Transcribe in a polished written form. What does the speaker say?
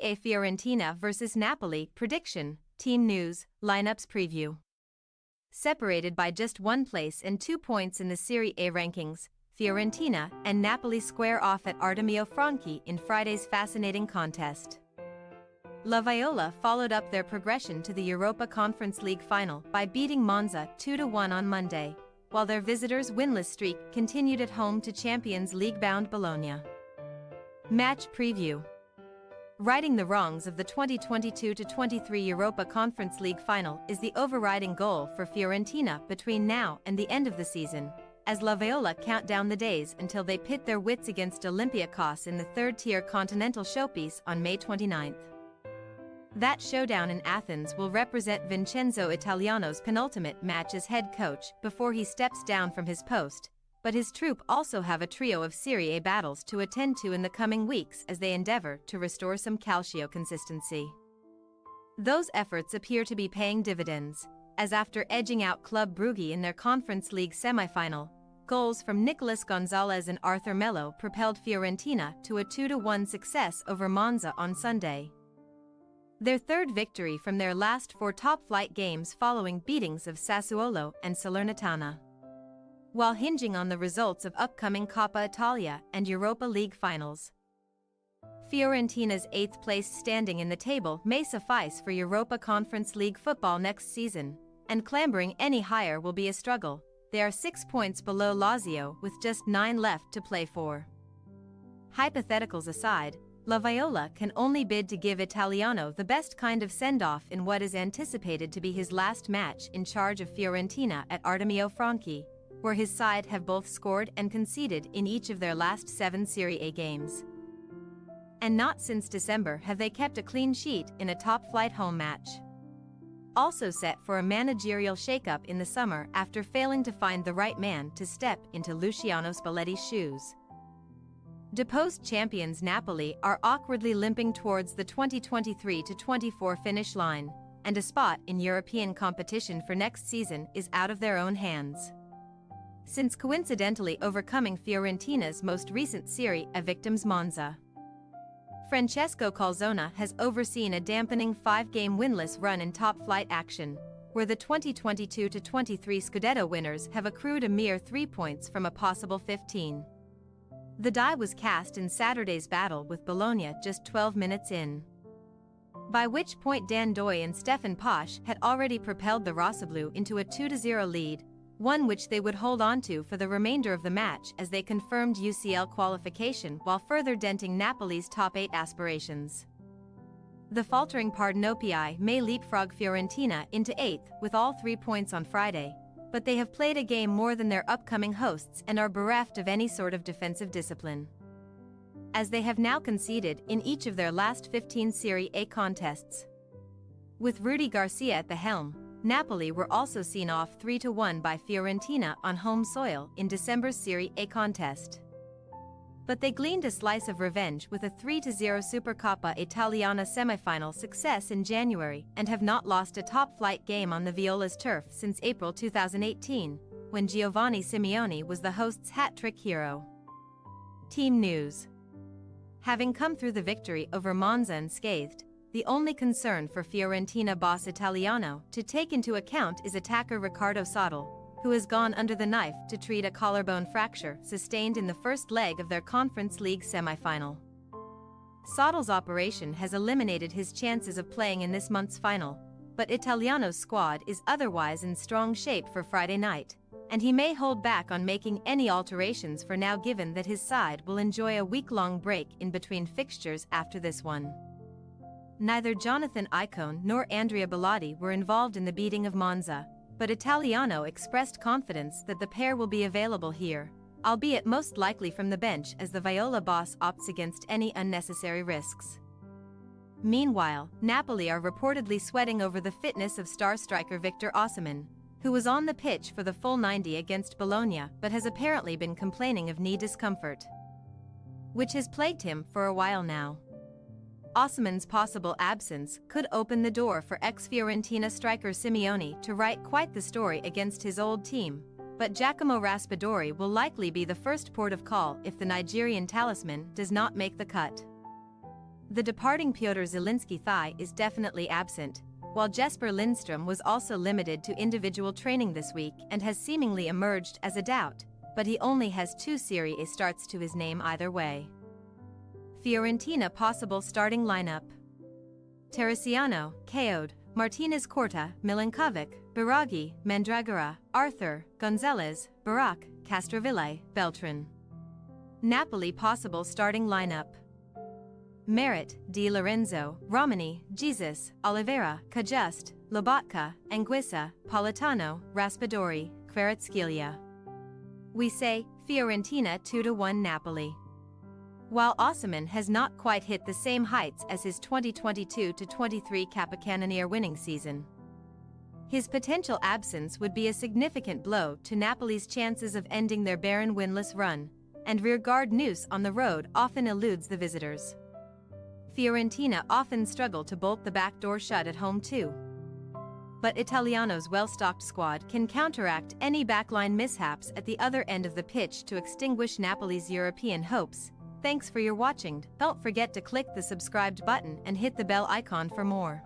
A Fiorentina vs Napoli prediction, team news, lineups preview. Separated by just 1 place and 2 points in the Serie A rankings, Fiorentina and Napoli square off at Artemio Franchi in Friday's fascinating contest. La Viola followed up their progression to the Europa Conference League final by beating Monza 2-1 on Monday, while their visitors' winless streak continued at home to Champions League-bound Bologna. Match preview. Righting the wrongs of the 2022-23 Europa Conference League final is the overriding goal for Fiorentina between now and the end of the season, as La Viola count down the days until they pit their wits against Olympiacos in the third-tier continental showpiece on May 29. That showdown in Athens will represent Vincenzo Italiano's penultimate match as head coach before he steps down from his post, but his troupe also have a trio of Serie A battles to attend to in the coming weeks as they endeavor to restore some calcio consistency. Those efforts appear to be paying dividends, as after edging out Club Brugge in their Conference League semi-final, goals from Nicolas Gonzalez and Arthur Melo propelled Fiorentina to a 2-1 success over Monza on Sunday. Their third victory from their last 4 top-flight games following beatings of Sassuolo and Salernitana. While hinging on the results of upcoming Coppa Italia and Europa League finals. Fiorentina's 8th place standing in the table may suffice for Europa Conference League football next season, and clambering any higher will be a struggle. They are 6 points below Lazio with just 9 left to play for. Hypotheticals aside, La Viola can only bid to give Italiano the best kind of send-off in what is anticipated to be his last match in charge of Fiorentina at Artemio Franchi, where his side have both scored and conceded in each of their last 7 Serie A games. And not since December have they kept a clean sheet in a top-flight home match. Also set for a managerial shakeup in the summer after failing to find the right man to step into Luciano Spalletti's shoes. Deposed champions Napoli are awkwardly limping towards the 2023-24 finish line, and a spot in European competition for next season is out of their own hands. Since coincidentally overcoming Fiorentina's most recent Serie A victims Monza. Francesco Calzona has overseen a dampening 5-game winless run in top-flight action, where the 2022-23 Scudetto winners have accrued a mere 3 points from a possible 15. The die was cast in Saturday's battle with Bologna just 12 minutes in. By which point Dan Doy and Stefan Posch had already propelled the Rossoblu into a 2-0 lead, one which they would hold on to for the remainder of the match as they confirmed UCL qualification while further denting Napoli's top 8 aspirations. The faltering Pardenopei may leapfrog Fiorentina into 8th with all 3 points on Friday, but they have played a game more than their upcoming hosts and are bereft of any sort of defensive discipline, as they have now conceded in each of their last 15 Serie A contests. With Rudy Garcia at the helm, Napoli were also seen off 3-1 by Fiorentina on home soil in December's Serie A contest. But they gleaned a slice of revenge with a 3-0 Supercoppa Italiana semifinal success in January and have not lost a top-flight game on the Viola's turf since April 2018, when Giovanni Simeone was the host's hat-trick hero. Team news. Having come through the victory over Monza unscathed, the only concern for Fiorentina boss Italiano to take into account is attacker Riccardo Sottil, who has gone under the knife to treat a collarbone fracture sustained in the first leg of their Conference League semi-final. Sottill's operation has eliminated his chances of playing in this month's final, but Italiano's squad is otherwise in strong shape for Friday night, and he may hold back on making any alterations for now given that his side will enjoy a week-long break in between fixtures after this one. Neither Jonathan Icone nor Andrea Bellotti were involved in the beating of Monza, but Italiano expressed confidence that the pair will be available here, albeit most likely from the bench as the Viola boss opts against any unnecessary risks. Meanwhile, Napoli are reportedly sweating over the fitness of star striker Victor Osimhen, who was on the pitch for the full 90 against Bologna but has apparently been complaining of knee discomfort, which has plagued him for a while now. Osimhen's possible absence could open the door for ex-Fiorentina striker Simeone to write quite the story against his old team, but Giacomo Raspadori will likely be the first port of call if the Nigerian talisman does not make the cut. The departing Piotr Zielinski thigh is definitely absent, while Jesper Lindstrom was also limited to individual training this week and has seemingly emerged as a doubt, but he only has 2 Serie A starts to his name either way. Fiorentina possible starting lineup: Teresiano, Caode, Martinez Corta, Milinkovic, Biraghi, Mandragora, Arthur, Gonzalez, Barak, Castroville, Beltran. Napoli possible starting lineup: Merit, Di Lorenzo, Romani, Jesus, Oliveira, Cajuste, Lobotka, Anguissa, Politano, Raspadori, Kvaratskhelia. We say, Fiorentina 2-1 Napoli. While Osimhen has not quite hit the same heights as his 2022-23 Capocannoniere winning season, his potential absence would be a significant blow to Napoli's chances of ending their barren winless run, and rearguard news on the road often eludes the visitors. Fiorentina often struggle to bolt the back door shut at home too. But Italiano's well-stocked squad can counteract any backline mishaps at the other end of the pitch to extinguish Napoli's European hopes. Thanks for your watching. Don't forget to click the subscribed button and hit the bell icon for more.